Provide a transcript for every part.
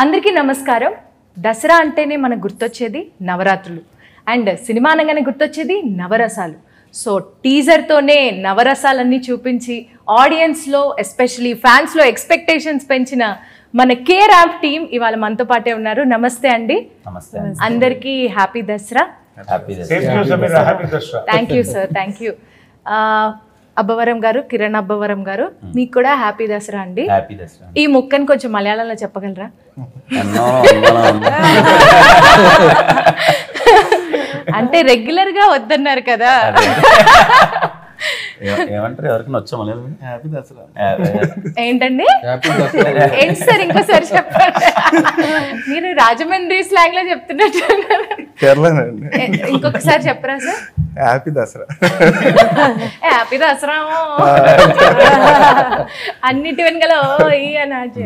అందరికీ నమస్కారం. దసరా అంటేనే మనకు గుర్తొచ్చేది నవరాత్రులు అండ్ సినిమా అనగానే గుర్తొచ్చేది నవరసాలు. సో టీజర్తోనే నవరసాలన్నీ చూపించి ఆడియన్స్లో ఎస్పెషలీ ఫ్యాన్స్లో ఎక్స్పెక్టేషన్స్ పెంచిన మన కే ర్యాంప్ టీం ఇవాళ మనతో పాటే ఉన్నారు. నమస్తే అండి. అందరికీ happy Dasara. Thank you sir, thank you. Abbavaram గారు, కిరణ్ అబ్బవరం గారు, మీకు కూడా హ్యాపీ దసరా అండి. ఈ ముక్కని కొంచెం మలయాళంలో చెప్పగలరా? అంటే రెగ్యులర్ గా వద్దన్నారు కదా. ఏమంటారు ఎవరికి వచ్చా ఏంటండి ఏంటి సార్ ఇంకోసారి చెప్పండి. మీరు రాజమండ్రి స్లాంగ్ లో చెప్తున్నట్టు ఇంకొకసారి చెప్పరా sir? Happy Dasara. Happy Dasara అన్నిటి వెనకలో ఈ అనాజీ.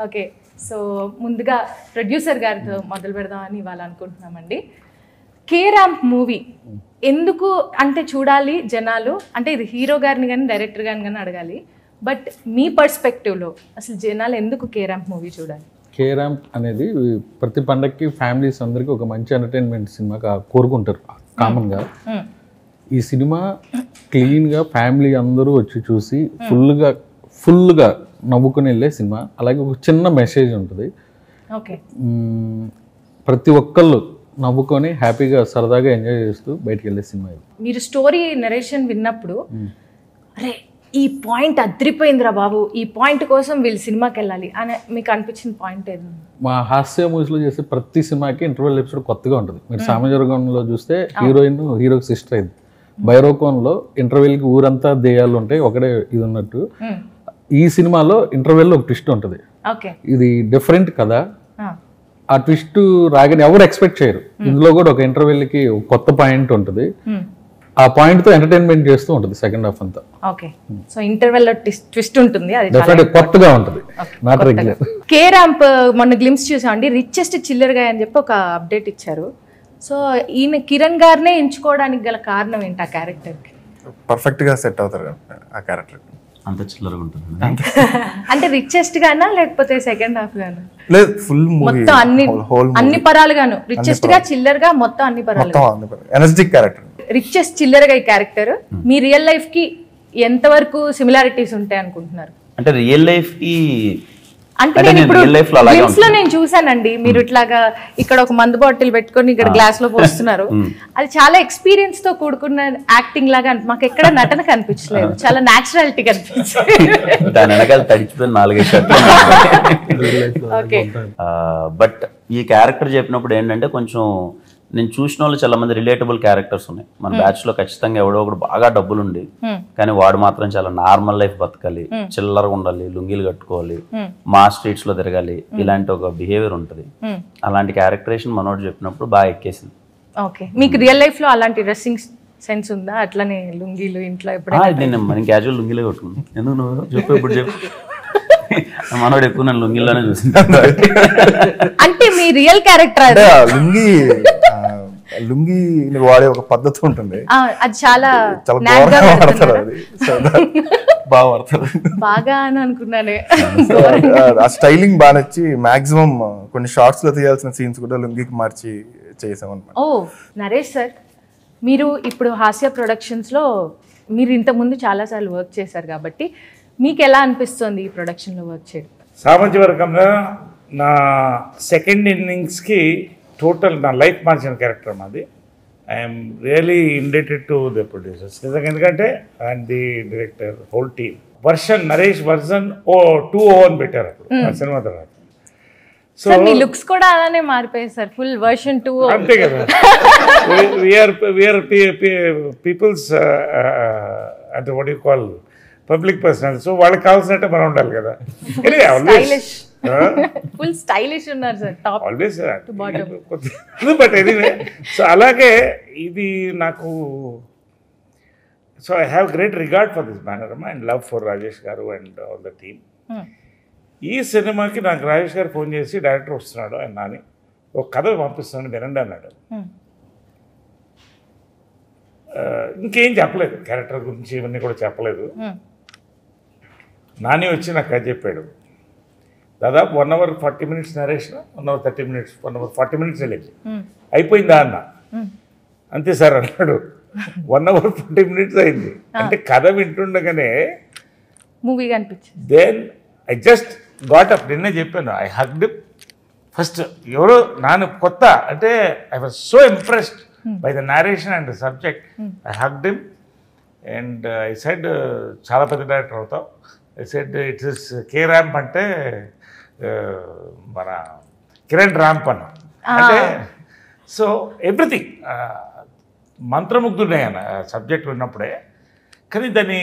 ఓకే, సో ముందుగా ప్రొడ్యూసర్ గారితో మొదలు పెడదామని ఇవాళ అనుకుంటున్నామండి. కే ర్యాంప్ మూవీ ఎందుకు అంటే చూడాలి జనాలు, అంటే ఇది హీరో గారిని కానీ డైరెక్టర్ గారిని కానీ అడగాలి, బట్ మీ పర్స్పెక్టివ్లో అసలు జనాలు ఎందుకు కే ర్యాంప్ మూవీ చూడాలి? కే ర్యాంప్ అనేది ప్రతి పండగకి ఫ్యామిలీస్ అందరికీ ఒక మంచి ఎంటర్టైన్మెంట్ సినిమా కోరుకుంటారు కామన్గా. ఈ సినిమా క్లీన్గా ఫ్యామిలీ అందరూ వచ్చి చూసి ఫుల్గా నవ్వుకుని వెళ్ళే సినిమా. అలాగే ఒక చిన్న మెసేజ్ ఉంటుంది. ఓకే, ప్రతి ఒక్కళ్ళు నవ్వుకొని హ్యాపీగా సరదాగా ఎంజాయ్ చేస్తూ బయటికి వెళ్ళే సినిమా ఇది. మీరు స్టోరీ నరేషన్ విన్నప్పుడు అరే ఈ పాయింట్ అదిరిపోయిందిరా బాబు, ఈ పాయింట్ కోసం వీళ్ళు సినిమాకి వెళ్ళాలి అని మీకు అనిపించిన పాయింట్ ఏది? మా హాస్య మూవీస్లో చేసే ప్రతి సినిమాకి ఇంటర్వెల్ ఎపిసోడ్ కొత్తగా ఉంటుంది. మీరు సామజవర్గంలో చూస్తే హీరోయిన్ హీరోకి సిస్టర్ అయింది. బైరోకోన్లో ఇంటర్వెల్కి ఊరంతా దెయ్యాలు ఉంటాయి, ఒకటే ఇది ఉన్నట్టు. ఈ సినిమాలో ఇంటర్వెల్లో ఒక ట్విస్ట్ ఉంటుంది. ఇది డిఫరెంట్ కదా, ఆ ట్విస్ట్ రాగానే ఎవరు ఎక్స్పెక్ట్ చేయరు. ఇందులో కూడా ఒక ఇంటర్వెల్కి కొత్త పాయింట్ ఉంటుంది. ఆ పాయింట్ తో ఎంటర్టైన్మెంట్ చేస్తూ ఉంటుంది సెకండ్ హాఫ్ అంతా. ఓకే, సో ఇంటర్వెల్ లో ట్విస్ట్ ఉంటుంది, అది డెఫినెట్గా కొత్తగా ఉంటుంది, నాట్ రెగ్యులర్. కే ర్యాంప్ మొన్న గ్లిమ్స్ చూసామండి, రిచెస్ట్ చిల్లర్ గా అని చెప్పి ఒక అప్డేట్ ఇచ్చారు. సో ఈయన కిరణ్ గారినే ఎంచుకోవడానికి గల కారణం ఏంటి? ఆ క్యారెక్టర్ కి పర్ఫెక్ట్ గా సెట్ అవుతారు ఆ క్యారెక్టర్. అంత చిల్లరగా ఉంటుంది అంటే రిచెస్ట్ గానా లేకపోతే సెకండ్ హాఫ్ గానా? లేదు, ఫుల్ మూవీ మొత్తం అన్ని పరాలుగాను రిచెస్ట్ గా చిల్లర్ గా మొత్తం అన్ని పరాలుగా ఎనర్జెటిక్ క్యారెక్టర్. రిచెస్ట్ చిల్లర్ గా ఈ క్యారెక్టర్ మీ రియల్ లైఫ్ కి ఎంత వరకు సిమిలారిటీస్ ఉంటాయి అనుకుంటున్నారు? అంటే రియల్ లైఫ్ కి అంటే నేను ఇప్పుడు గ్లిమ్స్ లో నేను చూసానండి, మీరు ఇట్లాగా ఇక్కడ ఒక మందు బాటిల్ పెట్టుకొని ఇక్కడ గ్లాస్ లో పోస్తున్నారు. అది చాలా ఎక్స్పీరియన్స్ తో కూడుకున్న యాక్టింగ్ లాగా మాకు ఎక్కడ నటన కనిపించలేదు, చాలా న్యాచురాలిటీ కనిపించింది. దాని వెనకాల తడిచిపోయిన 4-5 షర్ట్లు. బట్ ఈ క్యారెక్టర్ చెప్పినప్పుడు ఏంటంటే కొంచెం నేను చూసిన వాళ్ళు చాలా మంది రిలేటబుల్ క్యారెక్టర్స్ ఉన్నాయి. మన బ్యాచ్ లో ఖచ్చితంగా ఎవడో ఒకడు బాగా డబ్బులుండి కానీ వాడు మాత్రం చాలా నార్మల్ లైఫ్ బతకాలి, చిల్లరగా ఉండాలి, లుంగీలు కట్టుకోవాలి, మా స్ట్రీట్స్ లో తిరగాలి, ఇలాంటి ఒక బిహేవియర్ ఉంటుంది. అలాంటి క్యారెక్టరేషన్ మనోడు చెప్పినప్పుడు బాగా ఎక్కేసింది. ఓకే, మీకు రియల్ లైఫ్ లో అలాంటి డ్రెస్సింగ్ సెన్స్ ఉందా? అట్లనే లుంగీలు ఇంట్లో ఎప్పుడైనా? నేను క్యాజువల్ లుంగీలే కట్టుకున్నాను. ఎందుకు నువ్వు చెప్పు, ఇప్పుడు చెప్పు. మనోడు ఎక్కువ నేను లుంగీలోనే చూసింది. అంటే మీ రియల్ క్యారెక్టర్ లుంగి వాడే ఒక పద్ధతి ఉంటుంది, అది చాలా బాగా అని అనుకున్నానే. ఆ స్టైలింగ్ బాగా నచ్చి మాక్సిమం కొన్ని షార్ట్స్ లో తీయాల్సిన సీన్స్ కూడా లుంగికి మార్చి చేసాం అన్నమాట. ఓ నరేష్ సార్, మీరు ఇప్పుడు హాస్య ప్రొడక్షన్స్ లో మీరు ఇంతకుముందు చాలాసార్లు వర్క్ చేశారు కాబట్టి మీకు ఎలా అనిపిస్తుంది ఈ ప్రొడక్షన్ లో వర్క్ చేయడం? సామజవర్గంలో నా సెకండ్ ఇన్నింగ్స్కి టోటల్ నా లైఫ్ మార్చిన క్యారెక్టర్ మాది. I'm really indebted to the producers. ఎందుకంటే and the director whole team. Naresh version 2.0 అని పెట్టారు అప్పుడు సినిమా తర్వాత. సో మీ లుక్స్ కూడా అలానే మారిపోయాయి సార్, ఫుల్ వర్షన్ 2. అంతే కదా, వీఆర్ పీపుల్స్ అంటే what you call public personality. So వాళ్ళకి కావాల్సినట్టే మనం ఉండాలి కదా. ఫుల్ స్టైలిష్ ఉన్నారు sir, top always to bottom. But anyway, so అలాగే ఇది నాకు, so I have great regard for this banner and love for Rajesh గారు అండ్ ఆల్ ద టీమ్. ఈ సినిమాకి నాకు రాజేష్ గారు ఫోన్ చేసి డైరెక్టర్ వస్తున్నాడు ఆయన నాని, ఒక కథ పంపిస్తున్నాడు వినండి అన్నాడు. ఇంకేం చెప్పలేదు, క్యారెక్టర్ గురించి ఇవన్నీ కూడా చెప్పలేదు. నాని వచ్చి నాకు కథ చెప్పాడు. దాదాపు 1 hour 40 minutes narration, 1 hour 30 minutes, 1 hour 40 minutes వెళ్ళింది. అయిపోయిందా అన్న, అంతే సార్ అన్నాడు. 1 hour 40 minutes అయింది. అంటే కథ వింటుండగానే మూవీ అనిపించింది. Then I just got up. నిన్నే చెప్పాను, ఐ హగ్డ్ ఫస్ట్. ఎవరో నాన్న కొత్త అంటే I was so impressed by the narration and subject. I hugged him and I said చాలా పెద్ద డైరెక్టర్ అవుతావు. I said it is K Ramp అంటే మన కిరణ్ ర్యాంప్ అన్న. అంటే సో ఎవ్రీథింగ్ మంత్రముగ్ధుడే అన్న సబ్జెక్ట్ విన్నప్పుడే. కానీ దాన్ని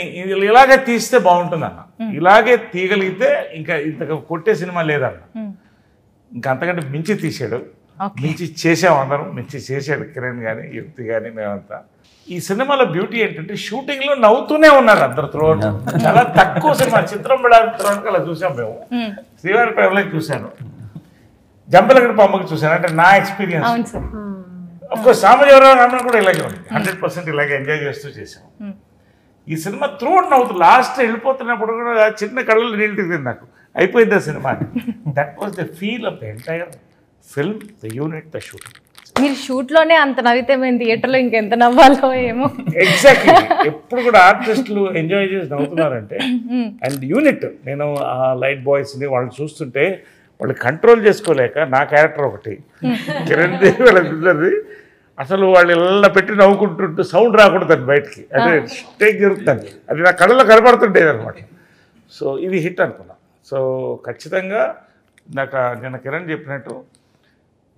ఇలాగే తీస్తే బాగుంటుందన్న, ఇలాగే తీయగలిగితే ఇంకా ఇంత కొట్టే సినిమా లేదన్న. ఇంకా అంతకంటే మించి తీసాడు, మించి చేసాం అందరం, మించి చేసాడు కిరణ్ కానీ యుక్తి కానీ మేమంతా. ఈ సినిమాలో బ్యూటీ ఏంటంటే షూటింగ్లో నవ్వుతూనే ఉన్నారు అందరు త్రోట్. చాలా తక్కువ సినిమా, చిత్రం బిడాలి అలా చూసాం మేము. శ్రీవారి ప్రేమలోకి చూశాను, జంపలగడ బొమ్మకి చూశాను. అంటే నా ఎక్స్పీరియన్స్. అఫ్కోర్స్ సామాజిక రామన్ కూడా ఇలాగే ఉంది, 100% ఇలాగే ఎంజాయ్ చేస్తూ చేసాం. ఈ సినిమా త్రోట్ నవ్వుతూ లాస్ట్ వెళ్ళిపోతున్నప్పుడు కూడా చిన్న కళ్ళలో నీళ్ళు తిరిగింది నాకు. అయిపోయింది ఆ cinema. That was the feel of the entire film, the unit, the shooting. మీరు షూట్లోనే అంత నవ్వితే మేము థియేటర్లో ఇంకెంత నవ్వాలో ఏమో. ఎగ్జాక్ట్లీ. ఎప్పుడు కూడా ఆర్టిస్టులు ఎంజాయ్ చేసి నవ్వుతున్నారంటే. అండ్ యూనిట్, నేను ఆ లైట్ బాయ్స్ని వాళ్ళు చూస్తుంటే వాళ్ళు కంట్రోల్ చేసుకోలేక, నా క్యారెక్టర్ ఒకటి కిరణ్ దేవి వాళ్ళది, అసలు వాళ్ళు ఇలా పెట్టి నవ్వుకుంటుంటూ సౌండ్ రాకూడదు బయటికి, అదే టేక్ జరుగుతుంది. అది నా కళ్ళలో కనపడుతుండేది అనమాట. సో ఇది హిట్ అనుకున్నా. సో ఖచ్చితంగా నాకు నిన్న కిరణ్ చెప్పినట్టు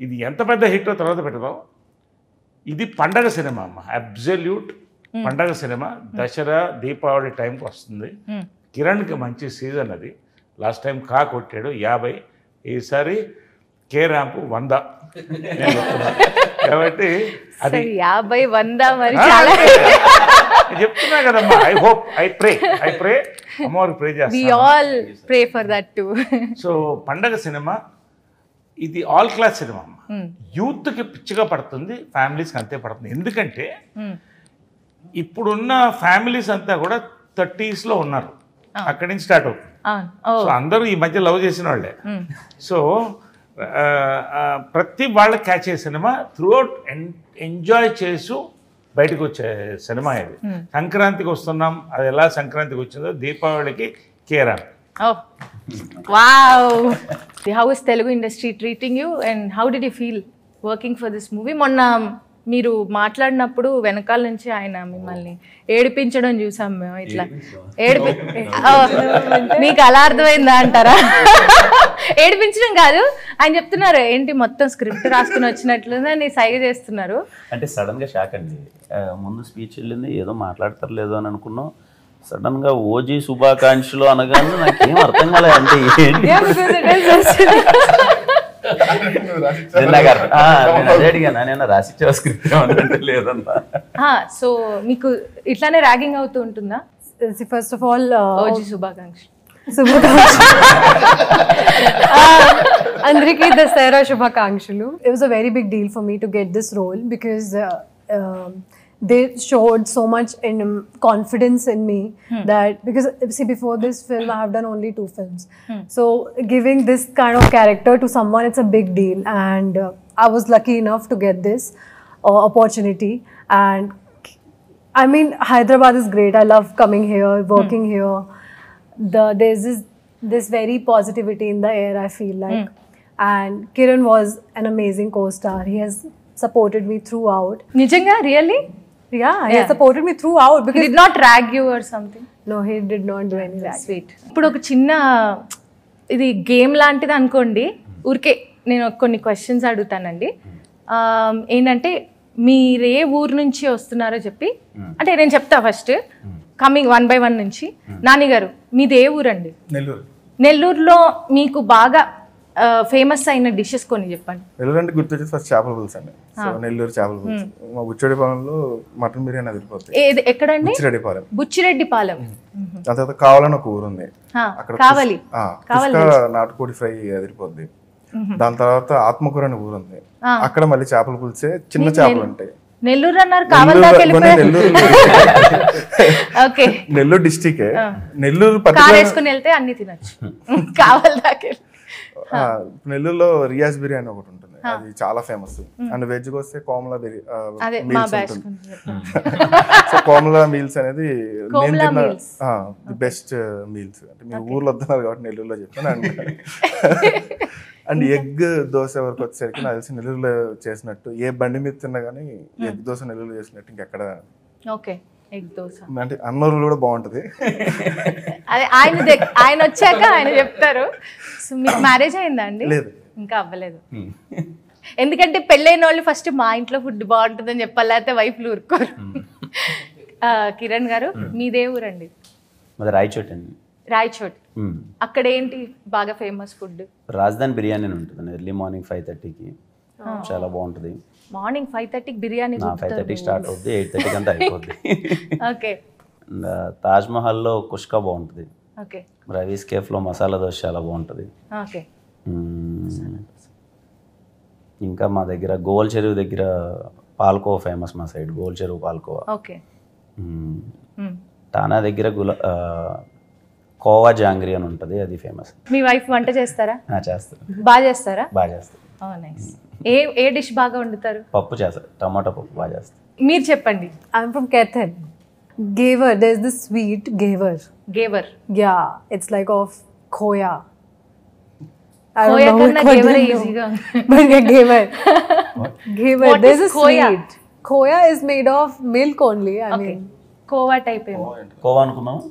ఇది ఎంత పెద్ద హిట్టో తర్వాత పెడదాం. ఇది పండగ సినిమా అమ్మ, అబ్జల్యూట్ పండగ సినిమా. దసరా దీపావళి టైంకి వస్తుంది. కిరణ్కి మంచి సీజన్ అది. లాస్ట్ టైం కా కొట్టాడు 50, ఈసారి కే ర్యాంపు 100. కాబట్టి అది 50, 100 మరి చాలా చెప్తున్నా కదమ్మా. ఐ హోప్, ఐ ప్రే అమ్మవారికి ప్రే we చేస్తాను. all pray for that too. So పండగ సినిమా ఇది ఆల్ క్లాస్ సినిమా అమ్మ. యూత్కి పిచ్చిగా పడుతుంది, ఫ్యామిలీస్కి అంతే పడుతుంది. ఎందుకంటే ఇప్పుడున్న ఫ్యామిలీస్ అంతా కూడా 30s లో ఉన్నారు, అక్కడి నుంచి స్టార్ట్ అవుతుంది. సో అందరూ ఈ మధ్య లవ్ చేసిన వాళ్ళే. సో ప్రతి వాళ్ళకి క్యాచ్ అయ్యే సినిమా, త్రూఅవుట్ ఎంజాయ్ చేస్తూ బయటకు వచ్చే సినిమా ఇది. సంక్రాంతికి వస్తున్నాం, అది ఎలా సంక్రాంతికి వచ్చిందో దీపావళికి కేరాం. Oh, wow! How is Telugu industry treating you and how did you feel working for this movie? మొన్న మీరు మాట్లాడినప్పుడు వెనకాల నుంచి ఆయన మిమ్మల్ని ఏడిపించడం చూసాం మేము. ఇట్లా మీకు అలా అర్థమైందా అంటారా? ఏడిపించడం కాదు, ఆయన చెప్తున్నారు ఏంటి మొత్తం స్క్రిప్ట్ రాసుకుని వచ్చినట్లుందని సైగ చేస్తున్నారు. అంటే సడన్ గా షాక్ అండి. ముందు స్పీచ్ వెళ్ళింది, ఏదో మాట్లాడతారు లేదో అని అనుకున్నాం. సడన్ గా ఓజీ శుభాకాంక్షలు అనగానే నాకేం అర్థం కాలేదు. అంటే ఏంటి అదే అడిగాను, నేను రాసిచ్చే స్క్రిప్ట్ అంటే లేదన్నా. సో మీకు ఇట్లానే ర్యాగింగ్ అవుతూ ఉంటుందా? First of all, ఓజీ శుభాకాంక్షలు. Andriki Dasara Shubhakankshalu. It was a very big deal for me to get this role because they showed so much confidence in me that, because see, before this film I have done only 2 films. So giving this kind of character to someone, it's a big deal, and I was lucky enough to get this opportunity. And I mean, Hyderabad is great. I love coming here, working here. There's this very positivity in the air, I feel like. And Kiran was an amazing co-star. He has supported me throughout. నిజంగా really? Yeah, he has supported me throughout because he did not drag you or something? No, he did not do any drag. Sweet. ఇప్పుడు ఒక చిన్న ఇది game లాంటిది అనుకోండి. ఊరికే నేను కొన్ని క్వశ్చన్స్ అడుగుతానండి. ఏంటంటే మీరు ఏ ఊరు నుంచి వస్తున్నారో చెప్పి, అంటే నేను చెప్తా ఫస్ట్ కమింగ్ 1 by 1 నుంచి. నాని గారు మీది ఏ ఊరండి? నెల్లూరు. నెల్లూరులో మీకు బాగా ఫేమస్ అయిన డిషెస్ కొన్ని చెప్పండి. నెల్లూరు అంటే గుర్తొచ్చేసి ఫస్ట్ చేపల పులుసు అండి. సో నెల్లూరు చేపల పులుసు. మా బుచ్చిరెడ్డిపాలెంలో మటన్ బిర్యానీ అదిరిపోతుంది. ఎక్కడండి? బుచ్చిరెడ్డిపాలెం. బుచ్చిరెడ్డిపాలెం. దాని తర్వాత కావాలని ఒక ఊరు ఉంది, అక్కడ కావాలి నాటుకోడి ఫ్రై అదిరిపోద్ది. దాని తర్వాత ఆత్మకూర అనే ఊరు ఉంది, అక్కడ మళ్ళీ చేపల పులిసే చిన్న చేపలు ఉంటాయి. నెల్లూరు అన్నారు, కావాలి దాకా okay. Nellore district. Nellore car వేసుకుని వెళ్తే అన్ని తినచ్చు. కావాలి దాకా నెల్లూరులో రియాజ్ బిర్యానీ ఒకటి ఉంటుంది, అది చాలా ఫేమస్. అండ్ వెజ్కి వస్తే కోమలా మీల్స్ ఉంటుంది. సో కోమలా మీల్స్ అనేది నేను తిన్న ది బెస్ట్ మీల్స్. అంటే మీ ఊర్లో వస్తున్నారు కాబట్టి నెల్లూరులో చెప్పాను. అండ్ ఎగ్ దోశ వరకు వచ్చేసరికి నాకు తెలిసి నెల్లూరులో చేసినట్టు ఏ బండి మీద తిన్నా కానీ ఎగ్ దోశ నెల్లూరులో చేసినట్టు ఇంకెక్కడ. ఓకే, ఎగ్ దోశ అంటే అన్నూరులో కూడా బాగుంటుంది. అదే ఆయన వచ్చాక ఆయన చెప్తారు. సో మీకు మ్యారేజ్ అయిందా అండి? లేదు, ఇంకా అవ్వలేదు. ఎందుకంటే పెళ్ళైన వాళ్ళు ఫస్ట్ మా ఇంట్లో ఫుడ్ బాగుంటుందని చెప్పాలి, లేకపోతే వైఫ్లు ఊరుకోరు. కిరణ్ గారు, మీదే ఊరండి? మాది రాయచోటి అండి. రాయచోటి. అక్కడ ఏంటి బాగా ఫేమస్ ఫుడ్? రాజధాని బిర్యానీ అని ఉంటుంది ఎర్లీ మార్నింగ్ 5:30కి, చాలా బాగుంటుంది. మార్నింగ్ 5:30కి బిర్యానీ? 5:30 స్టార్ట్ అవుద్ది, 8:30 అంతా అయిపోద్ది. ఓకే. తాజ్ మహల్లో కుష్కా బాగుంటుంది. ఓకే. రవీస్ కేఫ్లో మసాలా దోశ చాలా బాగుంటుంది. ఓకే. ఇంకా మా దగ్గర గోల్ చెరువు దగ్గర పాల్కోవా ఫేమస్, మా సైడ్ గోల్ చెరువు పాల్కోవా. ఓకే. టానా దగ్గర కోవా జాంగ్రీ అని ఉంటుంది, అది ఫేమస్. మీ వైఫ్ వంట చేస్తారా? చేస్తారు. బాగా చేస్తారా? బాగా చేస్తారు. నైస్. ఏ డిష్ బాగా వండుతారు? పప్పు చేస్తారు, టమాటా పప్పు బాగా చేస్తారు. మీరు చెప్పండి. I'm from Kethen. Gaver, there's this sweet gaver. Gaver. Yeah, it's like of khoya. Khoya karna gaver easy ga. But yeah, gaver. Gaver. What There's is a khoya? sweet. Khoya is made of milk only. I mean, khoa type ఏమో. కోవా అనుకున్నాము.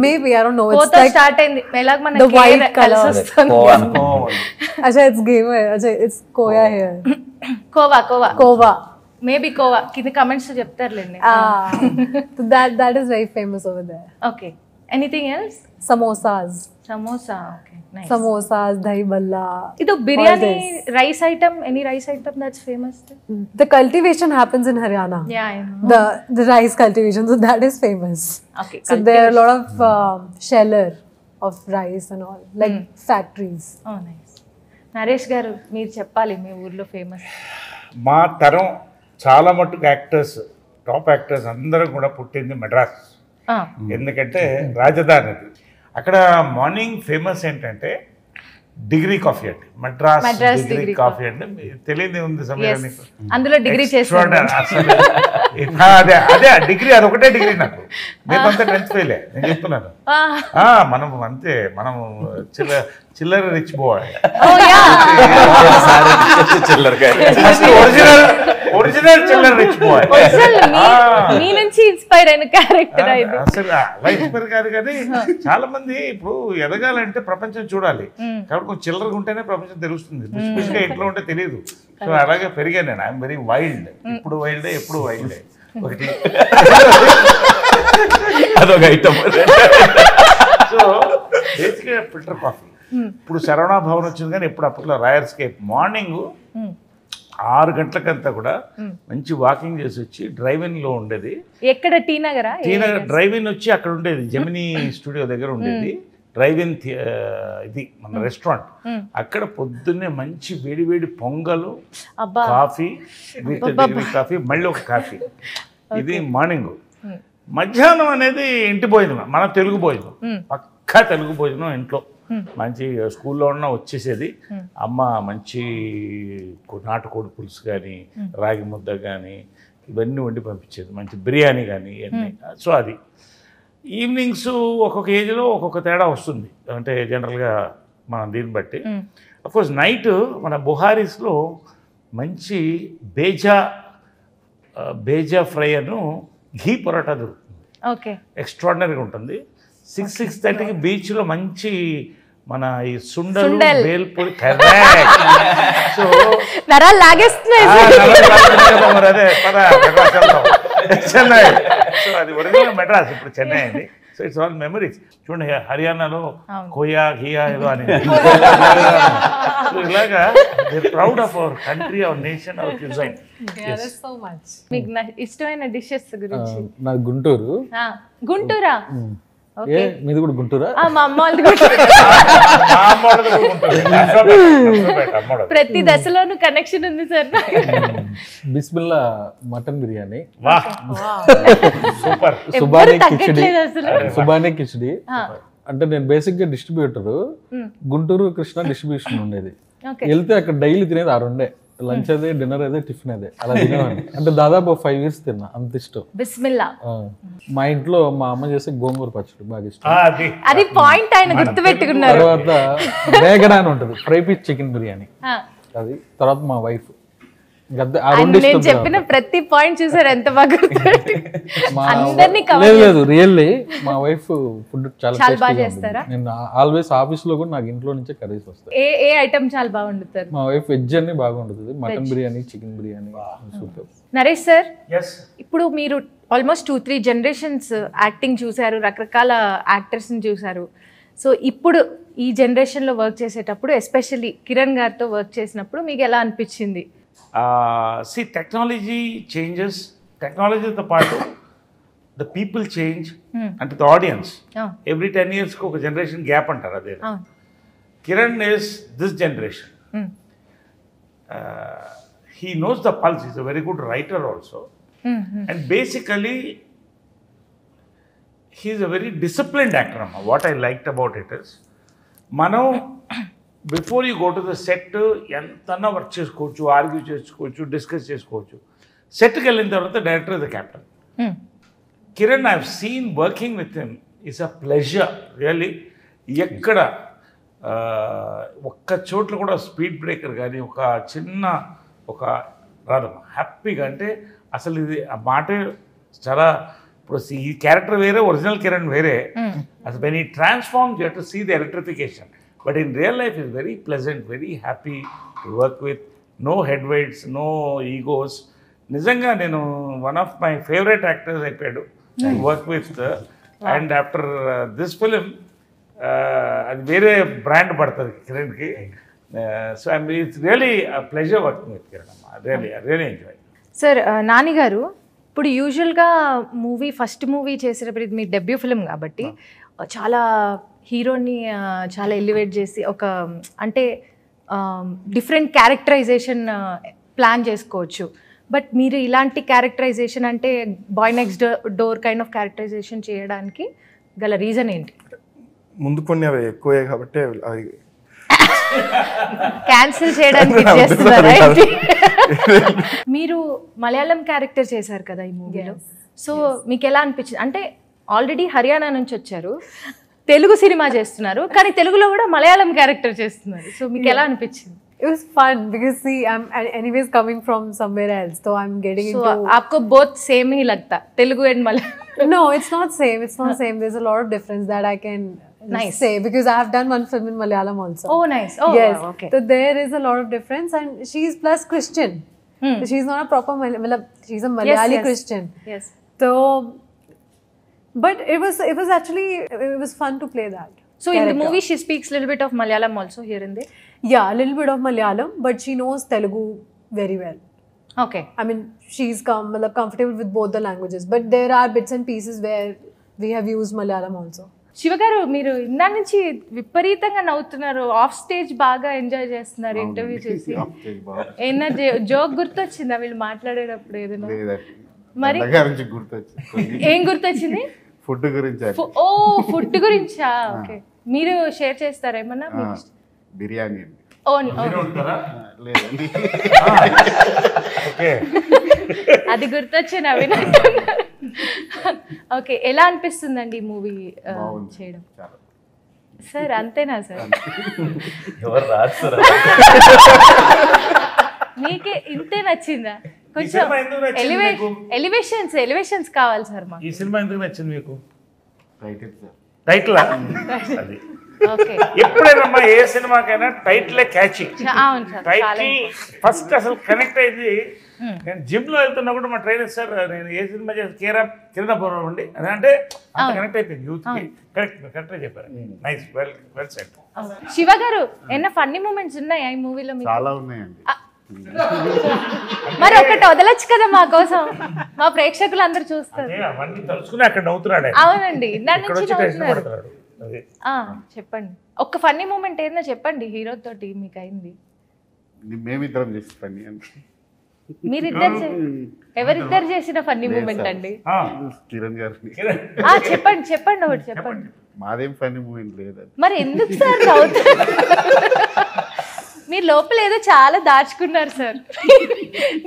maybe I don't know. It's కోతో like start అయింది మెల్లగా, మన the white color. Khoa అనుకున్నాము. Acha, it's gaver. Acha, it's khoya here. Kova. Kova. Maybe kova. కింద comments చెప్తారులేండి. So that is very famous over there. Okay. Anything else? Samosas. Samosa. Okay, nice. Samosas, dahi balla. ఇది biryani rice item. Any rice item that's famous? The cultivation happens in Haryana. Yeah, I know. The rice cultivation, so that is famous. Okay. So there are a lot of sheller of rice and all, like factories. Oh nice. Naresh garu, మీరు చెప్పాలి మీ ఊర్లో famous. మా తరం చాలా మట్టుకు actors, top actors అందరూ కూడా పుట్టింది మెడ్రాస్. ఎందుకంటే రాజధాని అది. అక్కడ మార్నింగ్ ఫేమస్ ఏంటంటే డిగ్రీ కాఫీ అండి. మద్రాస్ డిగ్రీ కాఫీ అండి. తెలియదు ఉంది సమయానికి. అందులో డిగ్రీ చేస్తాను. అదే డిగ్రీ, అదొకటే డిగ్రీ నాకు. మేమంతా 10th ఫెయిలే, నేను చెప్తున్నాను. మనం అంతే, మనం చిల్లర రిచ్ బాయ్. ఒరిజినల్ చిల్లర రిచ్ బాయ్. మీ నుంచి ఇన్స్పైర్ అయిన క్యారెక్టర్ ఇది. అసలు ఇన్స్పైర్ కాదు, కానీ చాలా మంది ఇప్పుడు ఎదగాలంటే ప్రపంచం చూడాలి కాబట్టి కొంచెం చిల్లరగా ఉంటేనే ప్రపంచం తెలుస్తుంది. బుష్గా ఇంట్లో ఉంటే తెలియదు. సో అలాగే పెరిగాను నేను. I'm very wild. ఇప్పుడు వైల్డే, ఎప్పుడు వైల్డే. ఒకటి అదొక ఐటమ్. సో బేసిక్గా ఫిల్టర్ కాఫీ. ఇప్పుడు శరవణ భవన్ వచ్చింది, కానీ ఇప్పుడు అప్పట్లో రాయర్స్కేప్. మార్నింగ్ 6 గంటలకంతా కూడా మంచి వాకింగ్ చేసి వచ్చి డ్రైవింగ్లో ఉండేది. ఎక్కడ? టీ నగర్ డ్రైవింగ్ వచ్చి అక్కడ ఉండేది, జెమినీ స్టూడియో దగ్గర ఉండేది డ్రైవింగ్. ఇది మన రెస్టారెంట్. అక్కడ పొద్దున్నే మంచి వేడి పొంగలు, కాఫీ, డిగ్రీ కాఫీ, మళ్ళీ ఒక కాఫీ. ఇది మార్నింగ్. మధ్యాహ్నం అనేది ఇంటి భోజనం, మన తెలుగు భోజనం, పక్కా తెలుగు భోజనం. ఇంట్లో మంచి స్కూల్లో ఉన్న వచ్చేసేది. అమ్మ మంచి నాటుకోడి పులుసు కానీ, రాగి ముద్ద కానీ ఇవన్నీ వండి పంపించేది. మంచి బిర్యానీ కానీ ఇవన్నీ. సో అది ఈవినింగ్స్ ఒక్కొక్క ఏజ్లో ఒక్కొక్క తేడా వస్తుంది. అంటే జనరల్గా మనం దీన్ని బట్టి. అఫ్కోర్స్ నైట్ మన బుహారీస్లో మంచి బేజా ఫ్రై అను ఘీ పొరాటా దొరుకుతుంది. ఓకే. ఎక్స్ట్రాడినరీగా ఉంటుంది. 6-6:30కి బీచ్లో మంచి మన ఈ సుండలు బేల్పూరి. సో లాగేస్తున్నాయి. అదే చెన్నై. సో అది ఒరిజినల్ మెడ్రాస్, ఇప్పుడు చెన్నై అండి. So it's all memories. చూడండి, హర్యానాలో కోయా ఘియా ఏదో అని. ఇలాగా proud of our country, our nation, our cuisine. So much. మీకు ఇష్టమైన డిషెస్ గురించి? నాకు గుంటూరు. గుంటూరా? మీది కూడా గుంటూరా? మా అమ్మ వాళ్ళది ప్రతి దశలోనూ కనెక్షన్ ఉంది sir. Bismillah mutton biryani, super. Subhani khichdi, అంటే నేను బేసిక్గా డిస్ట్రిబ్యూటర్, గుంటూరు కృష్ణ డిస్ట్రిబ్యూషన్ ఉండేది. Okay. వెళ్తే అక్కడ డైలీ తినేది 6 ఉండే, లంచ్ అదే, డిన్నర్ అదే, టిఫిన్ అదే, అలా తినేవాడిని. అంటే దాదాపు 5 years తిన్నా, అంత ఇష్టం. బిస్మిల్లా. మా ఇంట్లో మా అమ్మ చేసే గోంగూర పచ్చడి బాగా ఇష్టం. అది పాయింట్ ఆయన గుర్తు పెట్టుకున్నారు. తర్వాత బేగన అని ఉంటుంది, ఫ్రై పీస్ చికెన్ బిర్యానీ, అది. తర్వాత మా వైఫ్, నేను చెప్పిన ప్రతి పాయింట్ చూసారు ఎంత బాగా అందరినీ లేదు రియల్లీ మా వైఫ్ ఫుడ్ చాలా బాగా చేస్తారా? నేను ఆల్వేస్ ఆఫీస్ లో కూడా నాకు ఇంట్లో నుంచే కర్రీస్ వస్తాయి. ఏ ఐటమ్ చాలా బాగా వండుతారు? మా వైఫ్ వెజ్ అన్ని బాగా వండుతుంది, mutton biryani, chicken biryani, super. Naresh sir, ఇప్పుడు మీరు ఆల్మోస్ట్ 2-3 generations యాక్టింగ్ చూసారు, రకరకాల యాక్టర్స్ని చూసారు. సో ఇప్పుడు ఈ జనరేషన్లో వర్క్ చేసేటప్పుడు, ఎస్పెషల్లీ కిరణ్ గారితో వర్క్ చేసినప్పుడు మీకు ఎలా అనిపించింది? See, technology changes. టెక్నాలజీతో పాటు ద పీపుల్ చేంజ్ అంటే ద ఆడియన్స్. ఎవ్రీ 10 yearsకి ఒక జనరేషన్ గ్యాప్ అంటారు, అదే. Kiran is this generation. He knows the pulse. Is a very good writer also. And basically he's a very disciplined actor అమ్మ. What I liked about it is, మనం before you go to the set ఎంతన్నా work చేసుకోవచ్చు, argue చేసుకోవచ్చు, discuss చేసుకోవచ్చు. సెట్కి వెళ్ళిన తర్వాత director is the captain. Kiran, I have seen working with him, it's a pleasure really. ఎక్కడ ఒక్క చోట్ల కూడా స్పీడ్ బ్రేకర్ కానీ ఒక చిన్న ఒక రాదు, హ్యాపీగా. అంటే అసలు ఇది ఆ మాటే చాలా. ఇప్పుడు ఈ క్యారెక్టర్ వేరే, ఒరిజినల్ కిరణ్ వేరే. అసలు వెన్ ఈ transform you have to see the electrification. But in real life, it's very pleasant, very happy to work with. No headweights, no egos. Nizanga, nenu one of my favorite actors ayipadu. I work with, and after this film, adi vere brand padtadi Kiran ki. So it's really a pleasure working with Kiran. I really enjoy. Sir, Nani garu, ఇప్పుడు యూజువల్గా first movie చేసేటప్పుడు, ఇది మీ debut film కాబట్టి చాలా హీరోని చాలా elevate చేసి ఒక అంటే డిఫరెంట్ క్యారెక్టరైజేషన్ ప్లాన్ చేసుకోవచ్చు. బట్ మీరు ఇలాంటి క్యారెక్టరైజేషన్ అంటే boy next door kind of characterization చేయడానికి గల రీజన్ ఏంటి? ముందు కొన్ని అవి ఎక్కువే కాబట్టి అవి క్యాన్సిల్ చేయడానికి చేస్తున్నారా? మీరు మలయాళం క్యారెక్టర్ చేశారు కదా ఈ మూవీలో. సో మీకు ఎలా అనిపించింది? అంటే ఆల్రెడీ హర్యానా నుంచి వచ్చారు, తెలుగు సినిమా చేస్తున్నారు, కానీ తెలుగులో కూడా మలయాళం క్యారెక్టర్ చేస్తున్నారు. సో మీకు ఎలా అనిపించింది? It was fun because see, I'm anyways coming from somewhere else, so I'm getting so into. आपको both same ही लगता Telugu and Malayalam? No, it's not same. It's not same. There's a lot of difference that I can say because I have done one film in Malayalam also. Oh, nice. Oh, yes. wow, okay. So there is a lot of difference, and she's plus Christian. So she's not a proper she's a Malayali Christian. Yes. So, but it was actually it was fun to play that. So in the movie she speaks a little bit of Malayalam also here and there? Yeah, a little bit of Malayalam, but she knows Telugu very well. Okay. I mean, she's comfortable with both the languages, but there are bits and pieces where we have used Malayalam also. Shiva గారు, మీరు ఇందా నుంచి విపరీతంగా నవ్వుతున్నారు, of stage బాగా enjoy చేస్తున్నారు interview చూసి. ఏమన్నా జోక్ గుర్తొచ్చిందా వీళ్ళు మాట్లాడేటప్పుడు? ఏదైనా మరి ఏం గుర్తొచ్చింది? ఫుడ్ గురించి. ఓ, ఫుడ్ గురించా? ఓకే, మీరు షేర్ చేస్తారా ఏమన్నా? బిర్యానీ. అది గుర్తొచ్చి నవీన్. ఓకే, ఎలా అనిపిస్తుందండి ఈ మూవీ చేయడం? సార్ అంతేనా సార్? మీకే ఇంతే నచ్చిందా? కొంచెం ఎలివేషన్స్ కావాలి సార్ మాకు. ఈ సినిమా ఎందుకు నచ్చింది మీకు? టైటిల్. అది ఎప్పుడైనా ఏ సినిమాకైనా టైటిలే క్యాచింగ్. టైటిల్ ఫస్ట్ అసలు కనెక్ట్ అయింది. నేను జిమ్ లో వెళ్తున్నా కూడా మా ట్రైనర్ సార్, నేను ఏ సినిమా చేసి కిరణపురం అండి అని అంటే అంత కనెక్ట్ అయిపోయింది యూత్ కి. కరెక్ట్ చెప్పారు. Nice, well set. శివ గారు, ఏమన్నా ఫన్నీ మూమెంట్స్ ఉన్నాయా ఈ మూవీలో? చాలా ఉన్నాయండి. మరి ఒకటి వదలొచ్చు కదా మా కోసం, మా ప్రేక్షకులు అందరు చూస్తారు. అవన్నీ తలుచుకుని అక్కడ నవ్వుతున్నాడు. అవునండి, దాని నుంచి నవ్వుతున్నారు. చెప్పండి, ఒక్క ఫన్నీ మూమెంట్ ఏదైనా చెప్పండి హీరో తోటి మీకు అయింది. మేమిద్దరం చేసి పని. ఎవరిద్దరు చేసిన ఫన్నీ మూమెంట్ అండి? కిరణ్ గారిని. చెప్పండి ఒకటి చెప్పండి. మాదేం ఫన్నీ మూమెంట్ లేదు. మరి ఎందుకు సార్ నవ్వుతారు? మీరు లోపల ఏదో చాలా దాచుకున్నారు సార్.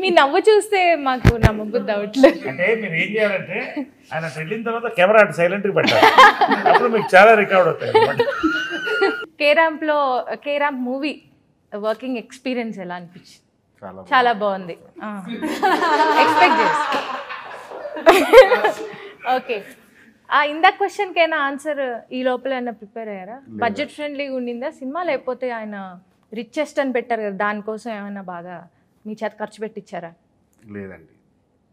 మీ నవ్వు చూస్తే మాకు నమ్మబుద్ధి అవట్లేదు. అంటే మీరు ఏం చేయాలంటే ఆయన వెళ్ళిన తర్వాత కెమెరా అటు సైలెంట్గా పెట్టాలి, అప్పుడు మీకు చాలా రికార్డ్ అవుతాయి. కేరాంప్ మూవీ వర్కింగ్ ఎక్స్పీరియన్స్ ఎలా అనిపించింది? చాలా బాగుంది. ఎక్స్పెక్ట్ చేసి. ఓకే, ఇందాక క్వశ్చన్కి అయినా ఆన్సర్ ఈ లోపల ఏమైనా ప్రిపేర్ అయ్యారా? బడ్జెట్ ఫ్రెండ్లీగా ఉండిందా సినిమా, లేకపోతే ఆయన రిచెస్ట్ అని పెట్టారు కదా దానికోసం ఏమైనా బాగా మీ చేత ఖర్చు పెట్టించారా? లేదండి,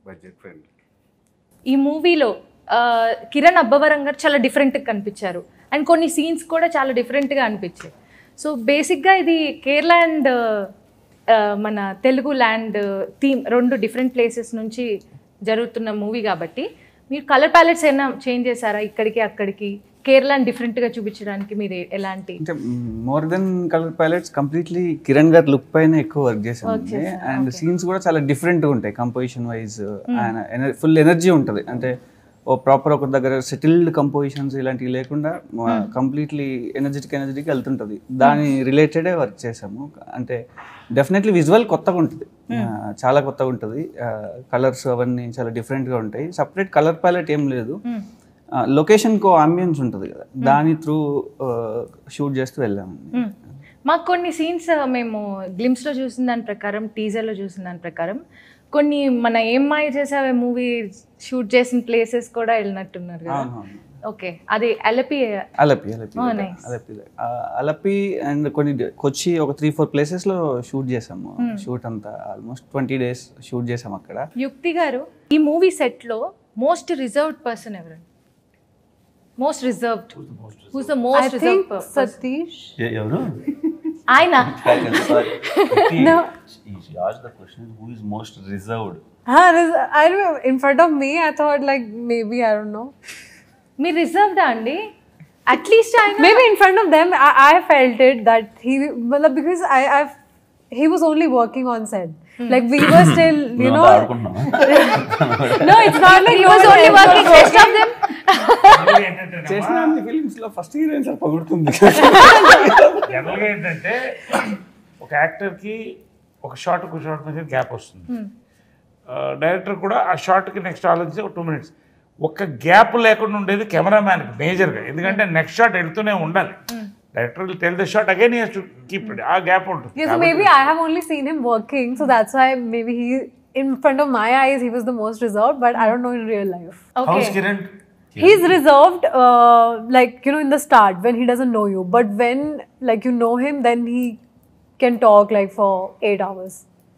బడ్జెట్ ఫ్రెండ్లీ. ఈ మూవీలో కిరణ్ అబ్బవరం గారు చాలా డిఫరెంట్గా కనిపించారు అండ్ కొన్ని సీన్స్ కూడా చాలా డిఫరెంట్గా అనిపించాయి. సో బేసిక్గా ఇది కేరళ అండ్ మన తెలుగు ల్యాండ్ థీమ్ రెండు డిఫరెంట్ ప్లేసెస్ నుంచి జరుగుతున్న మూవీ కాబట్టి మీరు కలర్ ప్యాలెట్స్ ఏమైనా చేంజ్ చేశారా ఇక్కడికి అక్కడికి? కేరళని డిఫరెంట్గా చూపించడానికి మీరు ఎలాంటి? అంటే more than colour palettes completely Kiran గారి లుక్ పైన ఎక్కువ వర్క్ చేశాను అండ్ సీన్స్ కూడా చాలా డిఫరెంట్గా ఉంటాయి కంపోజిషన్ వైజ్. ఫుల్ ఎనర్జీ ఉంటుంది, అంటే ఓ ప్రాపర్ ఒక దగ్గర సెటిల్డ్ కంపోజిషన్స్ ఇలాంటివి లేకుండా కంప్లీట్లీ ఎనర్జెటిక్ వెళ్తుంటుంది. దాని రిలేటెడే వర్క్ చేసాము. అంటే డెఫినెట్లీ విజువల్ కొత్తగా ఉంటుంది, చాలా కొత్తగా ఉంటుంది. కలర్స్ అవన్నీ చాలా డిఫరెంట్గా ఉంటాయి. సపరేట్ కలర్ ప్యాలెట్ ఏం లేదు, లొకేషన్కు అంబియన్స్ ఉంటుంది కదా, దాని త్రూ షూట్ చేస్తూ వెళ్ళాము. మాకు కొన్ని సీన్స్ మేము గ్లిమ్స్లో చూసిన దాని ప్రకారం, టీజర్లో చూసిన దాని ప్రకారం కొన్ని మన ఏం మాయ చేసావే మూవీ షూట్ చేసిన ప్లేసెస్ కూడా వెళ్ళినట్టున్నారు కదా. ఓకే, అది అలపి అండ్ కొన్ని కొచ్చి ఒక 3-4 ప్లేసెస్లో షూట్ చేసాము. షూట్ అంతా ఆల్మోస్ట్ 20 days షూట్ చేసాము అక్కడ. యుక్తి గారు, ఈ మూవీ సెట్లో మోస్ట్ రిజర్వ్డ్ పర్సన్ ఎవరండి? Most reserved, who's the most reserved person? Satish. ఎవరు ఆయన? She asked the question, who is most reserved? I don't know. In front of me, I thought like maybe I don't know. మీరు రిజర్వ్డా అండి? At least ఆయన Maybe in front of them, I felt it that because he was only working on set. Like we were still, you know. No, it's not like he was only working. Rest of them. చేసిన అన్ని ఫిలిమ్స్లో first heroine sir పగుడుతుంది. జనరల్గా ఏంటంటే ఒక యాక్టర్కి ఒక short మధ్య gap వస్తుంది. Director కూడా ఆ షార్ట్కి నెక్స్ట్ ఆలోచించి ఒక 2 minutes. ఒక్క గ్యాప్ లేకుండా ఉండేది కెమెరామ్యాన్కి మేజర్గా, ఎందుకంటే నెక్స్ట్ షాట్ వెళ్తూనే ఉండాలి. Director will tell the shot again, he has to keep it. ఆ గ్యాప్ ఉంటుంది. Yeah, so maybe I have only seen him working, so that's why maybe he, in front of my eyes, he was the most reserved, but I don't know in real life. How's Kiran? He's reserved, like, you know, in the start when he doesn't know you, but when like you know him, then he can talk like for 8 hours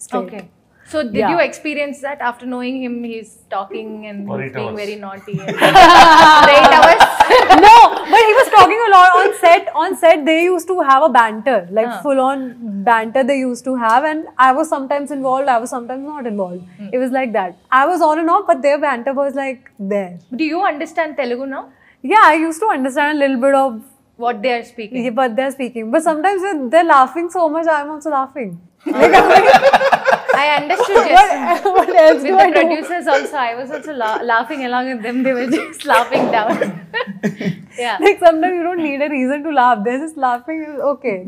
straight. Okay. So did you experience that after knowing him? He's talking and he's being very naughty. For 8 hours? No, but he was talking a lot on set. On set, they used to have a banter, like full-on banter. They used to have, and I was sometimes involved. I was sometimes not involved. It was like that. I was on and off, but their banter was like there. Do you understand Telugu now? Yeah, I used to understand a little bit of what they are speaking. Yeah, but they're speaking. But sometimes when they're laughing so much, I'm also laughing. I understood just What else with do the I do? producers also. I was also laughing along with them. They were just laughing down. Yeah. Like sometimes you don't need a reason to laugh. They're just laughing. Okay.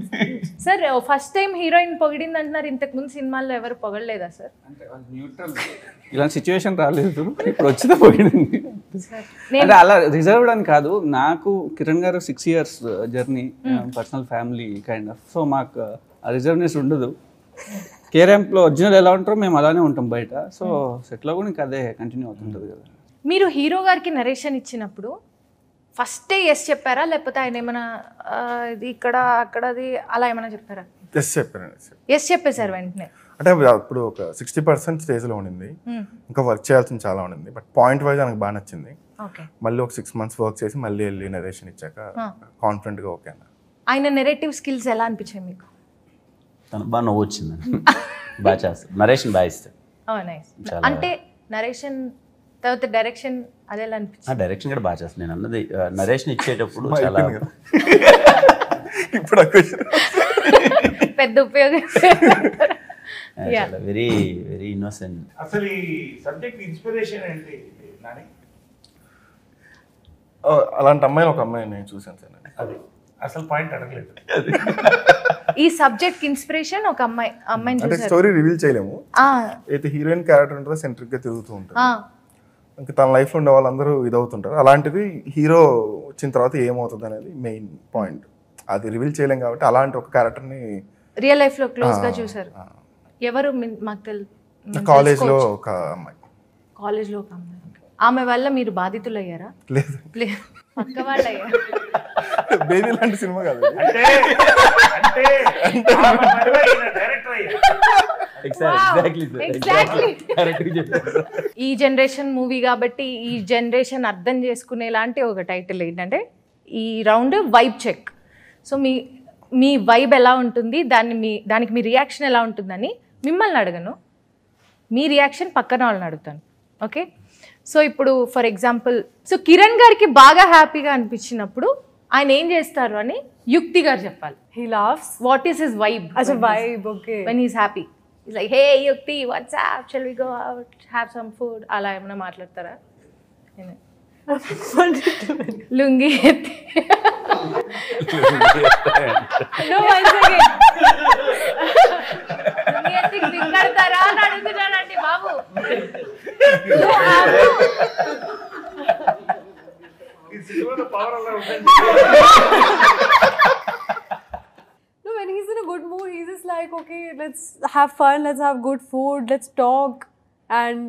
Sir, first time heroine పొగిడింది అంటున్నారు. ఇంతకు ముందు సినిమాల్లో ఎవరు పొగడలేదా sir? ఇలాంటి situation రాలేదు, ఇప్పుడు వచ్చిందే పోయింది. అంటే అలా రిజర్వ్డ్ అని కాదు, నాకు కిరణ్ గారు 6 years journey, personal family kind of. So మాకు ఆ రిజర్వ్నెస్ ఉండదు. కేరాంప్లో ఒరిజినల్ ఎలా ఉంటారో మేము అలానే ఉంటాం బయట. సో సెట్లో కూడా ఇంకా అదే కంటిన్యూ అవుతుంటుంది కదా. మీరు హీరో గారికి నరేషన్ ఇచ్చినప్పుడు ఫస్టే ఎస్ చెప్పారా, లేకపోతే ఆయన ఏమైనా ఇది ఇక్కడ అక్కడది అలా ఏమైనా చెప్పారా? ఎస్ చెప్పారండి. ఎస్ చెప్పేశారు వెంటనే? అంటే అప్పుడు ఒక 60% స్టేజ్లో ఉండింది, ఇంకా వర్క్ చేయాల్సింది చాలా ఉండింది. బట్ పాయింట్ వైజ్ నాకు బాగా నచ్చింది. మళ్ళీ ఒక 6 months వర్క్ చేసి మళ్ళీ వెళ్ళి నరేషన్ ఇచ్చాక కాన్ఫిడెంట్గా ఓకే అన్న. ఆయన నెరేటివ్ స్కిల్స్ ఎలా అనిపించాయి మీకు? తను బాగా నవ్వు వచ్చిందండి, బాగా చేస్తాడు, నరేషన్ బాగా ఇస్తాడు. అంటే నరేషన్ తర్వాత డైరెక్షన్ అదేలా అనిపించింది? డైరెక్షన్ కూడా బాగా చేస్తాను. నేను అన్నది నరేషన్ ఇచ్చేటప్పుడు చాలా ఇప్పుడు పెద్ద ఉపయోగం. చాలా వెరీ వెరీ ఇన్నోసెంట్. అసలు ఈ సబ్జెక్ట్ ఇన్స్పిరేషన్ ఏంటి నాని? అలాంటి అమ్మాయిని ఒక అమ్మాయిని నేను చూసాను సార్. అది అసలు పాయింట్ అడగలేదు. ఈ సబ్జెక్ట్ ఇన్స్పిరేషన్ ఒక అమ్మాయిని అంటే చూసారు. స్టోరీ రివీల్ చేయలేము. అయితే హీరోయిన్ క్యారెక్టర్ ఉంటుందో సెంట్రిక్ గా తిరుగుతూ ఉంటుంది. ఇంకా తన లైఫ్ లో ఉండే వాళ్ళందరూ ఇదవుతుంటారు. అలాంటిది హీరో వచ్చిన తర్వాత ఏమవుతుంది అనేది మెయిన్ పాయింట్. అది రివీల్ చేయలేం కాబట్టి అలాంటి ఒక క్యారెక్టర్ ని రియల్ లైఫ్ లో క్లోజ్ గా చూసారు. ఎవరు మాకు కాలేజ్ లో ఒక అమ్మాయి. కాలేజ్ లో ఒక అమ్మాయి. ఆమె వల్ల మీరు బాధితులు అయ్యారా? లేదు, పక్క వాళ్ళు అయ్యారు. బేబీ లాంటి సినిమా కాదు. ఈ జనరేషన్ మూవీ కాబట్టి ఈ జనరేషన్ అర్థం చేసుకునే లాంటి ఒక టైటిల్ ఏంటంటే ఈ రౌండ్ వైబ్ చెక్. సో మీ వైబ్ ఎలా ఉంటుంది, దానికి మీ రియాక్షన్ ఎలా ఉంటుందని మిమ్మల్ని అడగను, మీ రియాక్షన్ పక్కన వాళ్ళని అడుగుతాను. ఓకే, సో ఇప్పుడు ఫర్ ఎగ్జాంపుల్ సో కిరణ్ గారికి బాగా హ్యాపీగా అనిపించినప్పుడు ఆయన ఏం చేస్తారు అని యుక్తి గారు చెప్పాలి. He laughs. What is his vibe? As a vibe, okay. When he's happy, he's like, hey Yukti, what's up? Shall we go out, have some food? అలా ఏమైనా మాట్లాడతారా? లుంగి ఎత్తి No, once again. లుంగి ఎత్తి నిక్కడతారా అని అడుగుతున్నానండి బాబు. No, when he's in a good mood, he's just like, okay, let's have fun, let's have good food, let's talk. And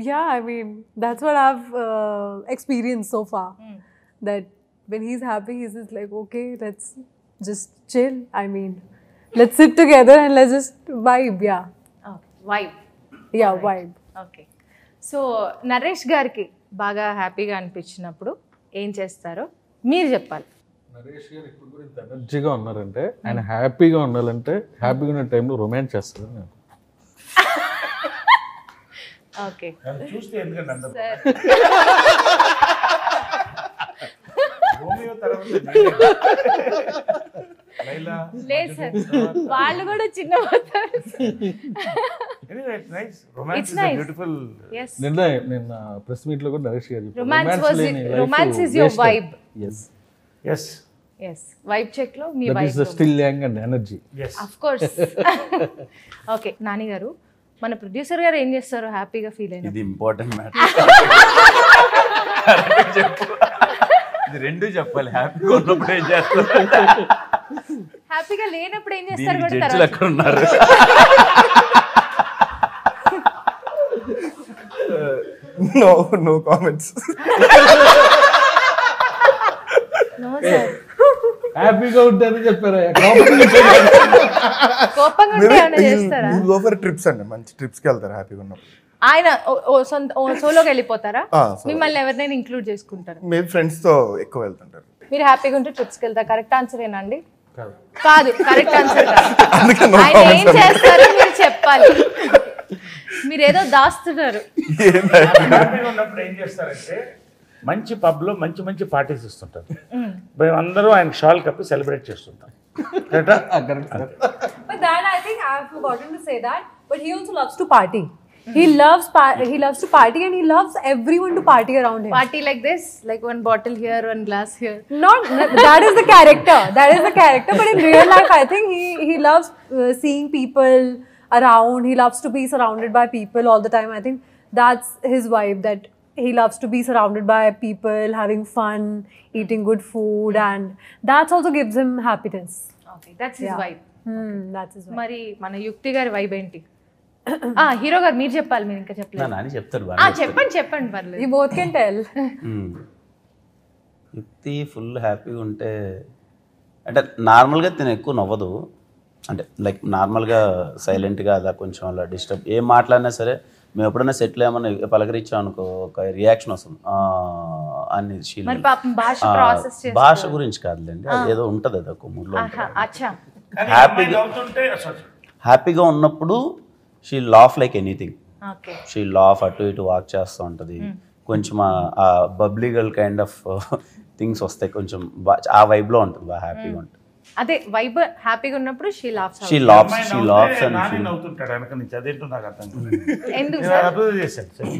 yeah, I mean, that's what I've experienced so far. That when he's happy, he's just like, okay, let's just chill. I mean, let's sit together and let's just vibe, yeah. Vibe. Yeah, vibe. Okay, so Naresh గారికి బాగా హ్యాపీగా అనిపించినప్పుడు ఏం చేస్తారో మీరు చెప్పాలి. నరేష్ గారు ఇప్పుడు కూడా ఇంత ఎనర్జీగా ఉన్నారంటే ఆయన హ్యాపీగా ఉండాలంటే హ్యాపీగా ఉన్న టైంలో రొమాన్స్ చేస్తారు. నేను ఓకే చూస్తే ఎందుకంటే అందరూ రోమియో తర్వాత లైలా లేదు సార్, వాళ్ళు కూడా చిన్న నిన్న ప్రెస్ మీట్ లో కూడా Naresh garu romance is your vibe. yes yes vibe check లో మీ that vibe is the still young and energy. yes of course. Okay, Nani garu మన ప్రొడ్యూసర్ గారు ఏం చేస్తారు హ్యాపీగా ఫీల్ అయిన? ఇది ఇంపార్టెంట్ మ్యాటర్. ఇది రెండు చెప్పాలి. హ్యాపీగా ఉన్నప్పుడు ఏం చేస్తారు, హ్యాపీగా లేనప్పుడు ఏం చేస్తారు కూడా జడ్జిలు తర్వాత. ఎక్కడ ఉన్నారు? No comments. No sir, హ్యాపీగా ఉంటారని చెప్పారా? కోపంగా ఉంటే ఏమైనా చేస్తారా? You go for trips అండి, మంచి ట్రిప్స్ కి వెళ్తారు హ్యాపీగా ఉన్నప్పుడు. ఆయన సోలోకి వెళ్ళిపోతారా? solo. మిమ్మల్ని ఎవరినైనా ఇంక్లూడ్ చేసుకుంటారు? మేబీ ఫ్రెండ్స్ తో ఎక్కువ వెళ్తుంటారు. మీరు హ్యాపీగా ఉంటే ట్రిప్స్కి వెళ్తారు. కరెక్ట్ ఆన్సర్ ఏనండి? కాదు, కరెక్ట్ ఆన్సర్ అందుకే no ఆయన ఏం చేస్తారో మీరు చెప్పాలి. మీరు ఏదో దాస్తున్నారు. హ్యాపీగా ఉన్నప్పుడు ఏం చేస్తారంటే మంచి పబ్ లో మంచి మంచి పార్టీస్ ఇస్తుంటారు. మేము అందరూ ఆయన షాల్ కప్పి సెలబ్రేట్ చేస్తుంటాం. But then I think I've forgotten to say that, but he also loves to party. He loves to party and he loves everyone to party around him. Party like this, like one bottle here, one glass here. Not that is the character. That is the character. But in real life, I think he loves seeing people around. He loves to be surrounded by people all the time. I think that's his vibe. That he loves to be surrounded by people, having fun, eating good food, and that also gives him happiness. Okay, that's his vibe. That's his vibe. మరి మన యుక్తి గారి vibe ఏంటి? Hero గారు మీరు చెప్పాలి, మీరు ఇంకా చెప్పలేదు. నాని చెప్తారు. చెప్పండి పర్లేదు. You both can tell. యుక్తి ఫుల్ హ్యాపీగా ఉంటే అంటే నార్మల్గా తిన ఎక్కువ నవ్వదు. అంటే లైక్ నార్మల్గా సైలెంట్గా అలా కొంచెం అలా డిస్టర్బ్ ఏం మాట్లాడినా సరే మేము ఎప్పుడైనా సెటిల్ ఏమన్నా పలకరించాం అనుకో ఒక రియాక్షన్ వస్తుంది అని. మరి పాపం భాష ప్రాసెస్ చేస్తారు. భాష గురించి కాదులేండి, ఏదో ఉంటుంది అది ఒక మూడ్లో. అచ్చా, హ్యాపీగా ఉన్నప్పుడు she laugh like anything. Okay, she laugh అటు ఇటు వాక్ చేస్తూ ఉంటుంది. కొంచెం ఆ బబ్లీగల్ కైండ్ ఆఫ్ థింగ్స్ వస్తాయి. కొంచెం ఆ వైబ్లో ఉంటుంది, బాగా హ్యాపీగా ఉంటుంది. అదే వైబ్ హ్యాపీగా ఉన్నప్పుడు she laughs she laughs and Nani నవ్వుతుంటాడు వెనక నుంచి, అదేంటో నాకు అర్థం కాదు. ఎందుకు నేను అబ్జర్వ్ చేశాను సార్.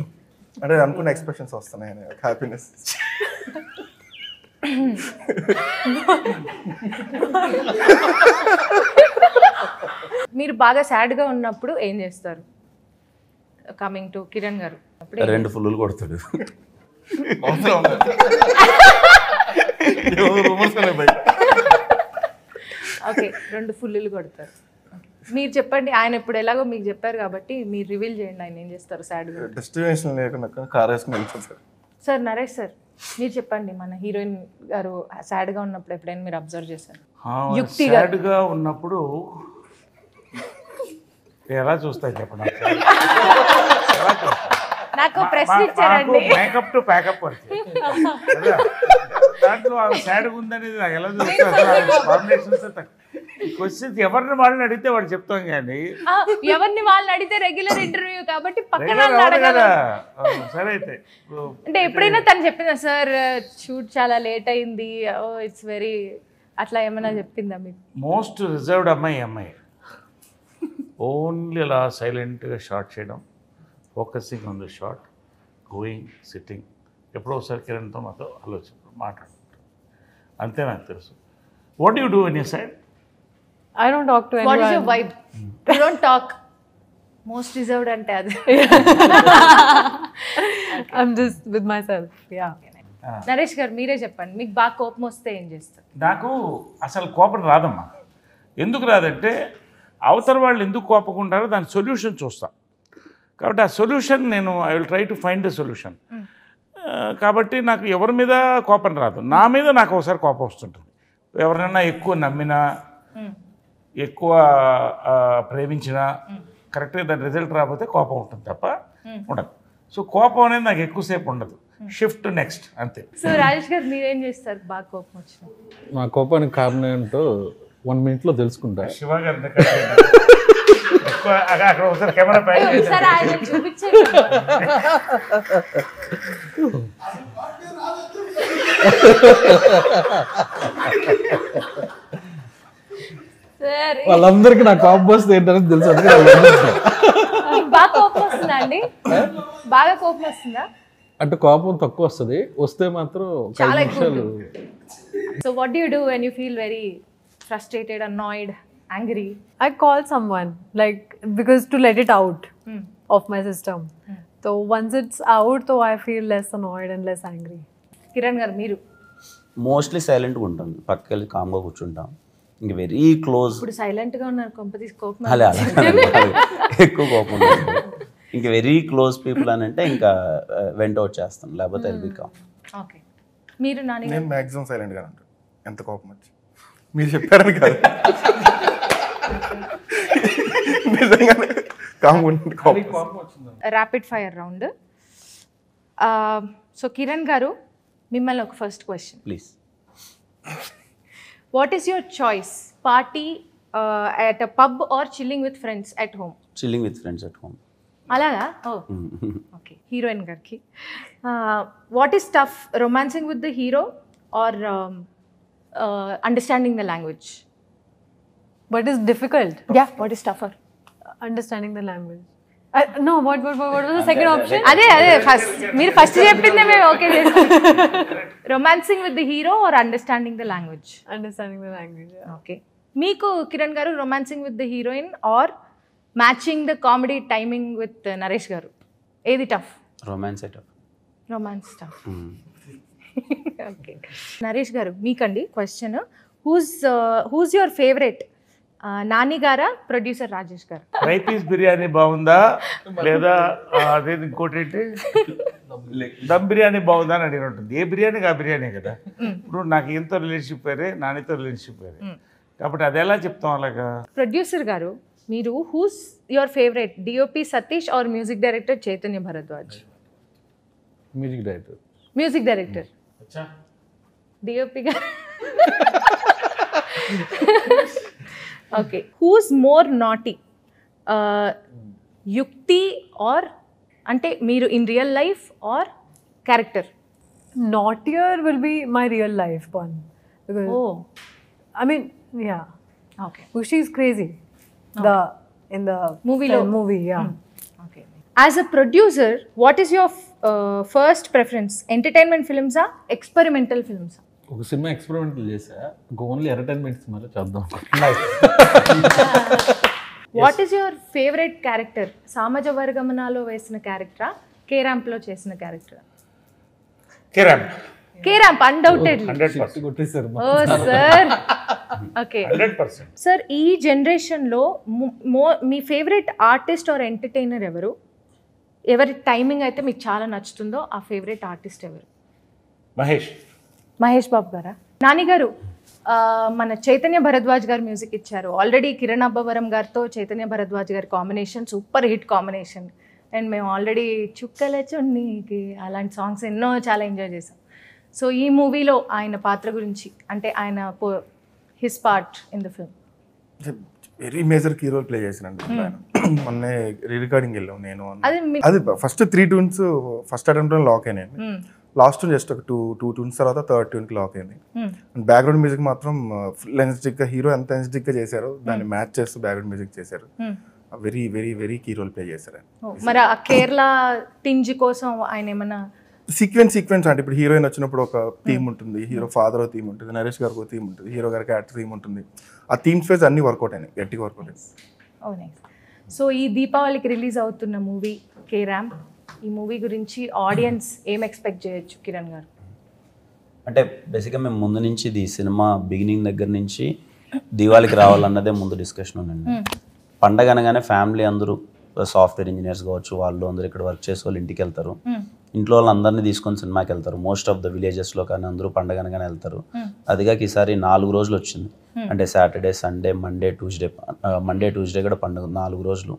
అంటే అనుకున్న ఎక్స్ప్రెషన్స్ వస్తున్నాయి హ్యాపీనెస్. మీరు బాగా sad గా ఉన్నప్పుడు ఏం చేస్తారు? కమింగ్ టు కిరణ్ గారు, 2 ఫుల్లు కొడతాడు. ఓకే, 2 ఫుల్లులు కొడతారు. మీరు చెప్పండి, ఆయన ఇప్పుడు ఎలాగో మీకు చెప్పారు కాబట్టి మీరు రివీల్ చేయండి, ఆయన ఏం చేస్తారు సాడ్గా. డెస్టినేషన్ లేకుండా కార్ వేసుకుని వెళ్ళిపోతారు. సార్ నరేష్ సార్, మీరు చెప్పండి, మన హీరోయిన్ గారు సాడ్గా ఉన్నప్పుడు ఎప్పుడైనా మీరు అబ్జర్వ్ చేశారు? యుక్తి గారు సాడ్గా ఉన్నప్పుడు ఎలా చూస్తాయి చెప్పండి. నాకు ప్రశ్న ఇచ్చారండి. మేకప్ టు ప్యాకప్ వరకు దాంట్లో ఆమె సాడ్గా ఉందనేది నాకు ఎలా చూస్తారు? కాంబినేషన్స్ క్వశ్చన్స్ ఎవరిని వాళ్ళని అడిగితే వాడు చెప్తాం కానీ ఎవరిని వాళ్ళని అడిగితే రెగ్యులర్ ఇంటర్వ్యూ కాబట్టి పక్కన కదా. సరే అయితే అంటే ఎప్పుడైనా తను చెప్పిందా సార్ షూట్ చాలా లేట్ అయింది, ఇట్స్ వెరీ అట్లా ఏమైనా చెప్పిందా మీకు? మోస్ట్ రిజర్వ్డ్ అమ్మాయి ఓన్లీ అలా సైలెంట్గా షార్ట్ చేయడం, focusing on the shot, going sitting, ఎప్పుడో ఒకసారి కిరణ్తో మాతో ఆలోచన మాట్లాడుకుంటాం, అంతే నాకు తెలుసు. What you do in your side? I don't talk to anyone. What is your vibe? You don't talk. Most reserved ante adi. I'm just with myself. Yeah. Naresh గారు మీరే చెప్పండి, మీకు బాగా కోపం వస్తే ఏం చేస్తారు? నాకు అసలు కోపం రాదమ్మా. ఎందుకు రాదంటే అవతల వాళ్ళు ఎందుకు కోపకుంటారో దాని సొల్యూషన్ చూస్తా. కాబట్టి ఆ సొల్యూషన్ నేను I will try to find the solution. కాబట్టి నాకు ఎవరి మీద కోపం రాదు, నా మీద నాకు ఒకసారి కోపం వస్తుంటుంది. ఎవరినైనా ఎక్కువ నమ్మినా, ఎక్కువ ప్రేమించినా కరెక్ట్గా దాని రిజల్ట్ రాకపోతే కోపం ఉంటుంది తప్ప ఉండదు. సో కోపం అనేది నాకు ఎక్కువసేపు ఉండదు, షిఫ్ట్ నెక్స్ట్ అంతే. సో రాజేష్ గారు మీరేం చేస్తారు బాగా కోపం వచ్చిన? నా కోపానికి కారణం ఏంటో 1 minute తెలుసుకుంటా. శివ గారి అక్కడ ఒకసారి కెమెరా పైన సార్ ఆయన చూపించండి. వాళ్ళందరికీ నా కోపం వస్తే ఏంటనేది తెలుసు. బాగా కోపం వస్తుందా అండి? బాగా కోపం వస్తుందా? అంటే కోపం తక్కువ వస్తుంది, వస్తే మాత్రం చాలా ఎక్కువ. So what do you do when you feel very frustrated, annoyed, angry? I call someone, like, because to let it out of my system. So once it's out, so I feel less annoyed and less angry. Kiran గారు మీరు? Mostly సైలెంట్గా ఉంటాం, పక్కకెళ్ళి కామ్గా కూర్చుంటాం. ఇంక very close. ఇప్పుడు silent గా ఉన్నారు, కొంపతీసి కోపం అలా ఎక్కువ కోపం ఉంటుంది. ఇంకా వెరీ క్లోజ్ పీపుల్ అని అంటే ఇంకా వెంట అవుట్ చేస్తాను, లేకపోతే ఎల్బీ కామ్. ఓకే, మీరు నాని? నేను మ్యాక్సిమం సైలెంట్గా ఉంటాను ఎంత కోపం వచ్చి. మీరు చెప్పారని కాదు, నిజంగానే rapid fire round. So Kiran గారు, మిమ్మల్ని ఒక first question please. What is your choice, party at a pub or chilling with friends at home? Chilling with friends at home. అలాగా? ఓ ఓకే. హీరోయిన్ గారికి what is tough, romancing with the hero or understanding the language? What is difficult? Yeah, what is టఫర్? Understanding the language. No, what was the second option? అదే first మీరు first చెప్పిందే మేము okay చేస్తాం. Romancing with the hero or understanding the language? Understanding the language. Yeah. Okay. మీకు కిరణ్ గారు, romancing with the heroine or matching the comedy timing with Naresh గారు, ఏది tough? Romance tough. Romance tough. Okay. Naresh గారు మీకండి question, who's your favourite, Nani గారా, producer Rajesh గారు? Fry piece biryani బాగుందా లేదా అదేది ఇంకోటి ఏంటి దమ్ బిర్యానీ బాగుందా అని అడిగిన ఉంటుంది. ఏ బిర్యానీకి ఆ బిర్యానీ కదా. ఇప్పుడు నాకు ఎంతో రిలేషన్షిప్ వేరే, నానితో రిలేషన్షిప్ వేరే, కాబట్టి అది ఎలా చెప్తాం అలాగా? ప్రొడ్యూసర్ గారు మీరు, who's your favourite, DOP Satish or music director Chaitanya Bharadwaj? Music director. Music director. DOP garu okay. Who's more naughty, Yukti or, అంటే మీరు in real life or character? Naughtier will be my real life one. Because, Oh. I mean, Yeah. Okay She's crazy. In the movie, yeah. Okay as a producer what is your first preference, entertainment ఫిల్మ్సా experimental ఫిల్మ్సా? ఒక సినిమా experimental చేసా, ఒక only entertainment సినిమాలో చేద్దాం. What is your favourite character? సామాజ వర్గమనాలో వేసిన క్యారెక్టరా, కే ర్యాంప్లో చేసిన క్యారెక్టరా? K ramp undoubtedly. 100%. కొట్టేశారు. ఓ సార్, ఓకే 100%. సార్ ఈ జనరేషన్లో మీ ఫేవరెట్ ఆర్టిస్ట్ ఆర్ ఎంటర్టైనర్ ఎవరు? ఎవరి టైమింగ్ అయితే మీకు చాలా నచ్చుతుందో ఆ ఫేవరెట్ ఆర్టిస్ట్ ఎవరు? మహేష్ బాబు గారా? నాని గారు, మన చైతన్య భరద్వాజ్ గారు మ్యూజిక్ ఇచ్చారు. ఆల్రెడీ కిరణ్ అబ్బవరం గారితో చైతన్య భరద్వాజ్ గారి combination super hit combination. And మేము ఆల్రెడీ చుక్కల చున్నీకి అలాంటి సాంగ్స్ ఎన్నో చాలా ఎంజాయ్ చేసాం. సో ఈ మూవీలో ఆయన పాత్ర గురించి, అంటే ఆయన his part in the film. Very major key role play చేసినండి. మొన్న రికార్డింగ్ వెళ్ళాం నేను. అది ఫస్ట్ 3 tunes ఫస్ట్ అటెంప్ట్ లో లాక్ అయినాయి. లాస్ట్ జస్ట్ ఒక టూ ట్యూన్స్ తర్వాత థర్డ్ ట్యూన్కి లాక్ అయింది. బ్యాక్గ్రౌండ్ మ్యూజిక్ మాత్రం ఫుల్ ఎనర్జిటిక్ గా, హీరో ఎంత ఎనర్జిటిక్ గా చేశారో దాన్ని మ్యాచ్ చేస్తూ బ్యాక్గ్రౌండ్ మ్యూజిక్ చేశారు. Very very very key role play చేశారు. మరి ఆ కేరళ టింజ్ కోసం ఆయన ఏమన్నా సీక్వెన్స్ అంటే ఇప్పుడు హీరోయిన్ వచ్చినప్పుడు ఒక థీమ్ ఉంటుంది, హీరో ఫాదర్ థీమ్ ఉంటుంది, నరేష్ గారికి ఒక థీమ్ ఉంటుంది, హీరో గారికి యాక్టర్ థీమ్ ఉంటుంది. ఆ థీమ్స్ వైజ్ అన్ని వర్కౌట్ అయినాయి, గట్టిగా వర్కౌట్ అయినాయి. సో ఈ దీపావళికి రిలీజ్ అవుతున్న మూవీ కే ర్యాంప్, ఈ మూవీ గురించి ఆడియన్స్ ఏం ఎక్స్పెక్ట్ చేయొచ్చు కిరణ్ గారు? అంటే బేసిక్గా మేము ముందు నుంచి ఇది సినిమా బిగినింగ్ దగ్గర నుంచి దీవాళికి రావాలన్నదే ముందు డిస్కషన్ ఉందండి. పండగ అనగానే ఫ్యామిలీ అందరూ సాఫ్ట్వేర్ ఇంజనీర్స్ కావచ్చు, వాళ్ళు అందరూ ఇక్కడ వర్క్ చేసే వాళ్ళు ఇంటికి వెళ్తారు, ఇంట్లో వాళ్ళందరినీ తీసుకొని సినిమాకి వెళ్తారు. మోస్ట్ ఆఫ్ ద విలేజెస్లో కానీ అందరూ పండగ అనగానే వెళ్తారు. అదిగాక ఈసారి 4 రోజులు వచ్చింది. అంటే సాటర్డే, సండే, మండే ట్యూస్డే కూడా పండుగ 4 రోజులు.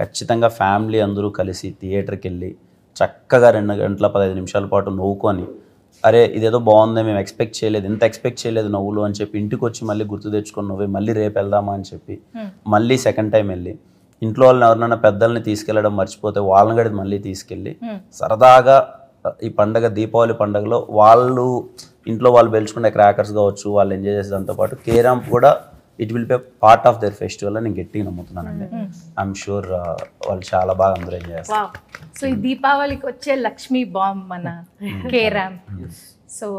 ఖచ్చితంగా ఫ్యామిలీ అందరూ కలిసి థియేటర్కి వెళ్ళి చక్కగా 2 గంటల 15 నిమిషాల పాటు నవ్వుకొని, అరే ఇదేదో బాగుంది, మేము ఎక్స్పెక్ట్ చేయలేదు, ఇంత ఎక్స్పెక్ట్ చేయలేదు నవ్వులు అని చెప్పి ఇంటికి వచ్చి మళ్ళీ గుర్తు తెచ్చుకొని నవ్వే మళ్ళీ రేపు వెళ్దామా అని చెప్పి మళ్ళీ సెకండ్ టైం వెళ్ళి ఇంట్లో వాళ్ళని ఎవరినైనా పెద్దల్ని తీసుకెళ్ళడం మర్చిపోతే వాళ్ళని కూడా మళ్ళీ తీసుకెళ్ళి సరదాగా ఈ పండగ దీపావళి పండుగలో వాళ్ళు ఇంట్లో వాళ్ళు పెంచుకునే క్రాకర్స్ కావచ్చు, వాళ్ళు ఎంజాయ్ చేసేదాంతో పాటు కే ర్యాంప్ కూడా it will be part of their festival అని నేను గట్టిగా నమ్ముతున్నానండి. ఐఎమ్ షూర్ వాళ్ళు చాలా బాగా అందరూ ఎంజాయ్ చేస్తారు. సో ఈ దీపావళికి వచ్చే లక్ష్మీ బాంబ్ మన K ramp. So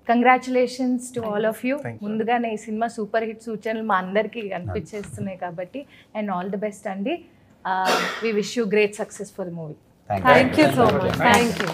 congratulations to all of you. ముందుగానే ఈ సినిమా సూపర్ హిట్ సూచనలు మా అందరికీ కనిపించేస్తున్నాయి కాబట్టి, అండ్ ఆల్ ది బెస్ట్ అండి. We wish you great success for the movie. Thank you so much. Thank you.